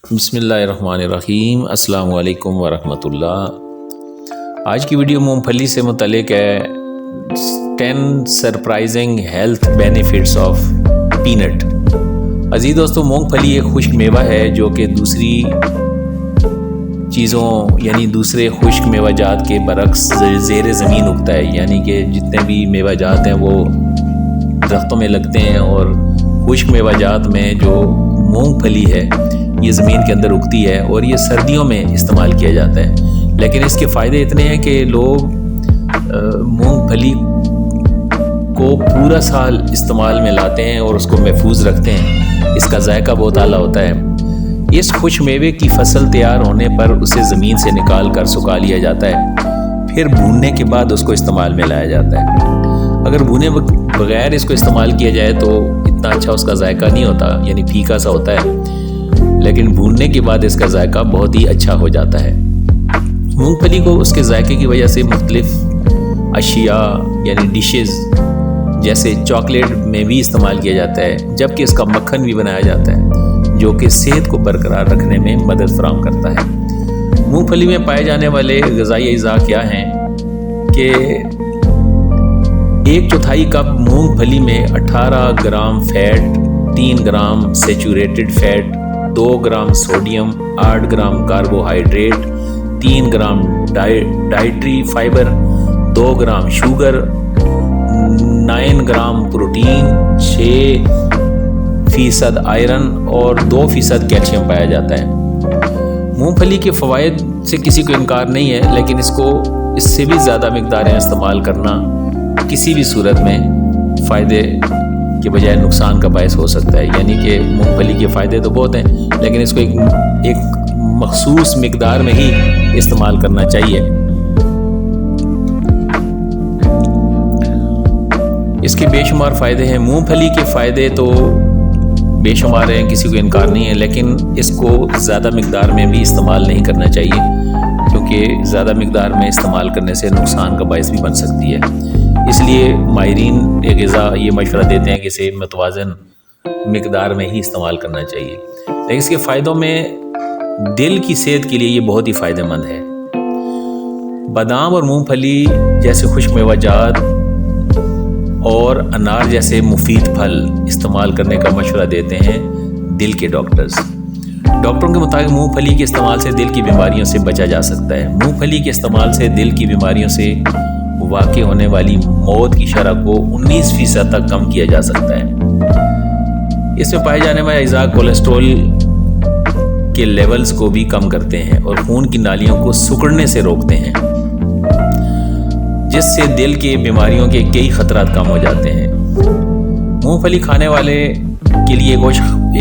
बिस्मिल्लाहिर्रहमानिर्रहीम। अस्सलाम वालेकुम वरहमतुल्लाह। आज की वीडियो मूंगफली से मुतल्लिक है 10 surprising health benefits of peanut. अजीज़ दोस्तों, मूंगफली एक खुश्क मेवा है जो कि दूसरी चीज़ों यानी दूसरे खुश्क मेवाजात के बरक्स ज़ेर ज़मीन उगता है। यानी कि जितने भी मेवाजात हैं वो दरख्तों में लगते हैं और खुश्क मेवाजात में जो मूंगफली है ये ज़मीन के अंदर उगती है और ये सर्दियों में इस्तेमाल किया जाता है। लेकिन इसके फ़ायदे इतने हैं कि लोग मूंगफली को पूरा साल इस्तेमाल में लाते हैं और उसको महफूज रखते हैं। इसका जायका बहुत आला होता है। इस खुश मेवे की फसल तैयार होने पर उसे ज़मीन से निकाल कर सुखा लिया जाता है, फिर भूनने के बाद उसको इस्तेमाल में लाया जाता है। अगर भुने बगैर इसको इस्तेमाल किया जाए तो इतना अच्छा उसका जायका नहीं होता, यानी फीका सा होता है, लेकिन भूनने के बाद इसका जायका बहुत ही अच्छा हो जाता है। मूंगफली को उसके जायके की वजह से मुख्तलिफ अशिया यानी डिशेस जैसे चॉकलेट में भी इस्तेमाल किया जाता है, जबकि इसका मक्खन भी बनाया जाता है जो कि सेहत को बरकरार रखने में मदद फराहम करता है। मूंगफली में पाए जाने वाले ग़िज़ाई अज़्ज़ा क्या हैं कि 1/4 कप मूंगफली में 18 gram fat, 3 gram saturated fat, 2 gram sodium, 8 gram carbohydrate, 3 gram dietary fibre, 2 gram sugar, 9 gram protein, 6% iron और 2% कैल्शियम पाया जाता है। मूंगफली के फ़वाइद से किसी को इनकार नहीं है, लेकिन इससे भी ज़्यादा मिकदार में इस्तेमाल करना किसी भी सूरत में फ़ायदे के बजाय नुकसान का बायस हो सकता है। यानी कि मूंगफली के फ़ायदे तो बहुत हैं, लेकिन इसको एक मखसूस मिकदार में ही इस्तेमाल करना चाहिए। इसके बेशुमार फ़ायदे हैं। मूंगफली के फ़ायदे तो बेशुमार हैं, किसी को इनकार नहीं है, लेकिन इसको ज़्यादा मिकदार में भी इस्तेमाल नहीं करना चाहिए, क्योंकि ज़्यादा मिकदार में इस्तेमाल करने से नुकसान का बायस भी बन सकती है। इसलिए माहिरीन ग़िज़ा ये मशवरा देते हैं कि इसे मतवाज़न मिकदार में ही इस्तेमाल करना चाहिए। लेकिन इसके फ़ायदों में दिल की सेहत के लिए ये बहुत ही फ़ायदेमंद है। बादाम और मूंगफली जैसे खुश्क मेवाजात और अनार जैसे मुफीद फल इस्तेमाल करने का मशवरा देते हैं दिल के डॉक्टर्स। डॉक्टरों के मुताबिक मूंगफली के इस्तेमाल से दिल की बीमारियों से बचा जा सकता है। मूंगफली के इस्तेमाल से दिल की बीमारियों से वाक़ई होने वाली मौत की शरह को 19% तक कम किया जा सकता है। इसमें पाए जाने वाले अज़्ज़ा कोलेस्ट्रॉल के लेवल्स को भी कम करते हैं और खून की नालियों को सिकुड़ने से रोकते हैं, जिससे दिल की बीमारियों के कई खतरात कम हो जाते हैं। मूंगफली खाने वाले के लिए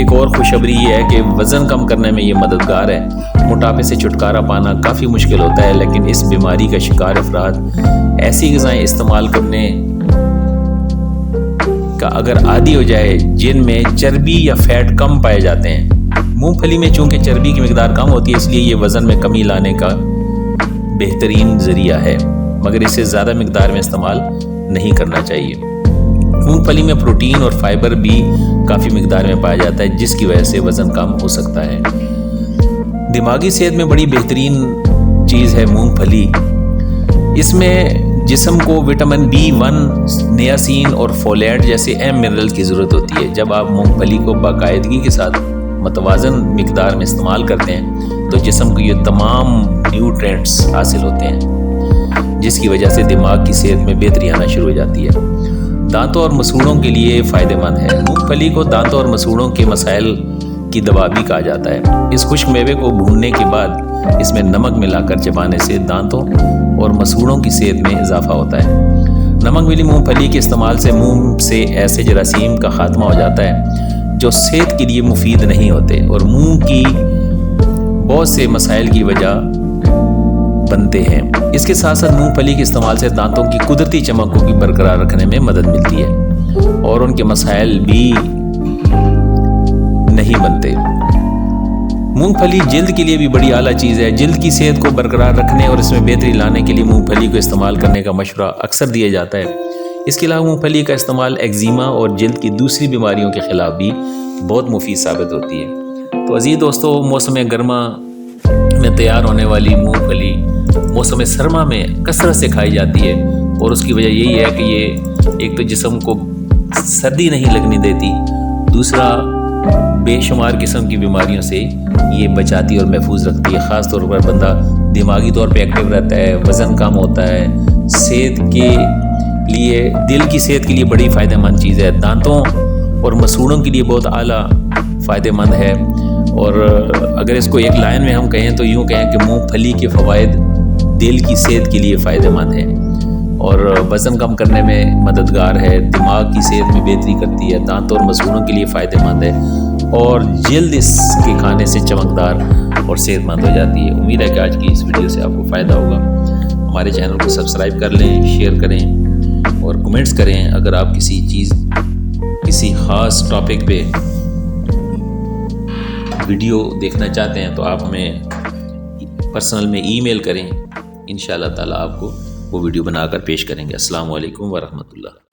एक और खुशखबरी ये है कि वज़न कम करने में ये मददगार है। मोटापे से छुटकारा पाना काफ़ी मुश्किल होता है, लेकिन इस बीमारी का शिकार अफराद ऐसी ग़िज़ाएँ इस्तेमाल करने का अगर आदी हो जाए जिनमें चर्बी या फैट कम पाए जाते हैं। मूंगफली में चूँकि चर्बी की मिकदार कम होती है, इसलिए ये वज़न में कमी लाने का बेहतरीन ज़रिया है, मगर इसे ज़्यादा मिकदार में इस्तेमाल नहीं करना चाहिए। मूंगफली में प्रोटीन और फाइबर भी काफ़ी मिकदार में पाया जाता है, जिसकी वजह से वज़न कम हो सकता है। दिमागी सेहत में बड़ी बेहतरीन चीज़ है मूंगफली। इसमें जिस्म को विटामिन B1, नियासिन और फोलेट जैसे अहम मिनरल्स की ज़रूरत होती है। जब आप मूंगफली को बाकायदगी के साथ मतवाज़न मिकदार में इस्तेमाल करते हैं तो जिस्म को ये तमाम न्यूट्रिएंट्स हासिल होते हैं, जिसकी वजह से दिमाग की सेहत में बेहतरी आना शुरू हो जाती है। दांतों और मसूड़ों के लिए फ़ायदेमंद है। मूंगफली को दांतों और मसूड़ों के मसाइल की दवा भी कहा जाता है। इस खुश्क मेवे को भूनने के बाद इसमें नमक मिलाकर चबाने से दांतों और मसूड़ों की सेहत में इजाफा होता है। नमक मिली मूंगफली के इस्तेमाल से मुंह से ऐसे जरासीम का खात्मा हो जाता है जो सेहत के लिए मुफीद नहीं होते और मुंह की बहुत से मसाइल की वजह बनते हैं। इसके साथ साथ मूंगफली के इस्तेमाल से दांतों की कुदरती चमक को भी बरकरार रखने में मदद मिलती है और उनके मसाइल भी नहीं बनते। मूंगफली जिल्द के लिए भी बड़ी आला चीज़ है। जिल्द की सेहत को बरकरार रखने और इसमें बेहतरी लाने के लिए मूंगफली को इस्तेमाल करने का मशवरा अक्सर दिया जाता है। इसके अलावा मूंगफली का इस्तेमाल एक्जिमा और जिल्द की दूसरी बीमारियों के ख़िलाफ़ भी बहुत मुफीद साबित होती है। तो अजीज़ दोस्तों, मौसम गर्मा में तैयार होने वाली मूंगफली मौसम सरमा में कसरत से खाई जाती है और उसकी वजह यही है कि ये एक तो जिस्म को सर्दी नहीं लगने देती, दूसरा बेशुमार किस्म की बीमारियों से ये बचाती और महफूज रखती है। ख़ास तौर पर बंदा दिमागी तौर पे एक्टिव रहता है, वज़न कम होता है, सेहत के लिए, दिल की सेहत के लिए बड़ी फ़ायदेमंद चीज़ है, दांतों और मसूड़ों के लिए बहुत आला फ़ायदेमंद है। और अगर इसको एक लाइन में हम कहें तो यूँ कहें कि मूंगफली के फ़वाइद दिल की सेहत के लिए फ़ायदेमंद है और वज़न कम करने में मददगार है, दिमाग की सेहत में बेहतरी करती है, दांतों और मसूड़ों के लिए फ़ायदेमंद है और जल्द इसके खाने से चमकदार और सेहतमंद हो जाती है। उम्मीद है कि आज की इस वीडियो से आपको फ़ायदा होगा। हमारे चैनल को सब्सक्राइब कर लें, शेयर करें और कमेंट्स करें। अगर आप किसी ख़ास टॉपिक पे वीडियो देखना चाहते हैं तो आप हमें पर्सनल में ईमेल करें, इंशाअल्लाह ताला आपको वो वीडियो बनाकर पेश करेंगे। अस्सलाम वालेकुम व रहमतुल्लाह।